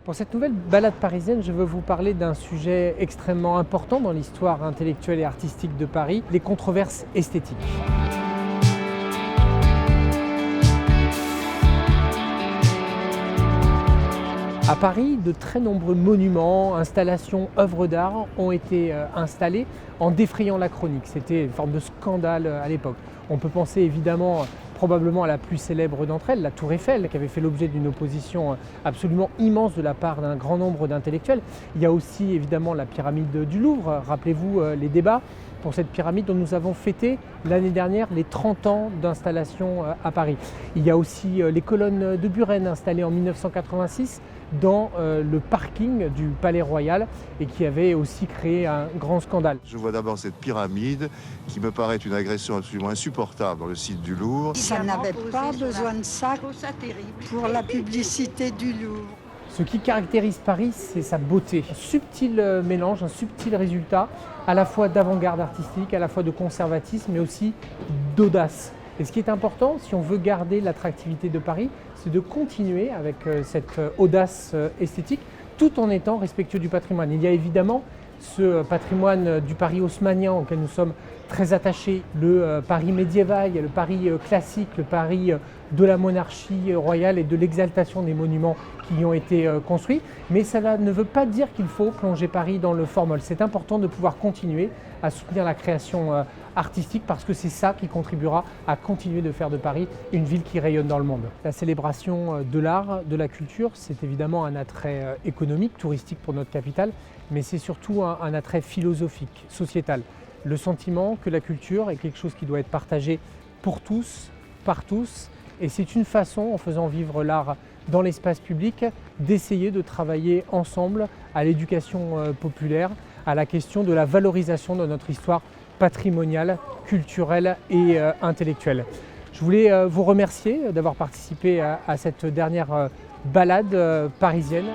Pour cette nouvelle balade parisienne, je veux vous parler d'un sujet extrêmement important dans l'histoire intellectuelle et artistique de Paris, les controverses esthétiques. À Paris, de très nombreux monuments, installations, œuvres d'art ont été installés en défrayant la chronique. C'était une forme de scandale à l'époque. On peut penser évidemment probablement à la plus célèbre d'entre elles, la Tour Eiffel, qui avait fait l'objet d'une opposition absolument immense de la part d'un grand nombre d'intellectuels. Il y a aussi évidemment la pyramide du Louvre. Rappelez-vous les débats pour cette pyramide dont nous avons fêté l'année dernière les 30 ans d'installation à Paris. Il y a aussi les colonnes de Buren installées en 1986 dans le parking du Palais Royal et qui avait aussi créé un grand scandale. Je vois d'abord cette pyramide qui me paraît une agression absolument insupportable dans le site du Louvre. Ça n'avait pas besoin de ça pour la publicité du Louvre. Ce qui caractérise Paris, c'est sa beauté. Un subtil mélange, un subtil résultat, à la fois d'avant-garde artistique, à la fois de conservatisme, mais aussi d'audace. Et ce qui est important, si on veut garder l'attractivité de Paris, c'est de continuer avec cette audace esthétique, tout en étant respectueux du patrimoine. Il y a évidemment ce patrimoine du Paris haussmannien auquel nous sommes très attachés, le Paris médiéval, le Paris classique, le Paris de la monarchie royale et de l'exaltation des monuments qui y ont été construits. Mais cela ne veut pas dire qu'il faut plonger Paris dans le formol. C'est important de pouvoir continuer à soutenir la création artistique parce que c'est ça qui contribuera à continuer de faire de Paris une ville qui rayonne dans le monde. La célébration de l'art, de la culture, c'est évidemment un attrait économique, touristique pour notre capitale, mais c'est surtout un attrait philosophique, sociétal. Le sentiment que la culture est quelque chose qui doit être partagé pour tous, par tous, et c'est une façon, en faisant vivre l'art dans l'espace public, d'essayer de travailler ensemble à l'éducation populaire, à la question de la valorisation de notre histoire patrimoniale, culturelle et intellectuelle. Je voulais vous remercier d'avoir participé à cette dernière balade parisienne.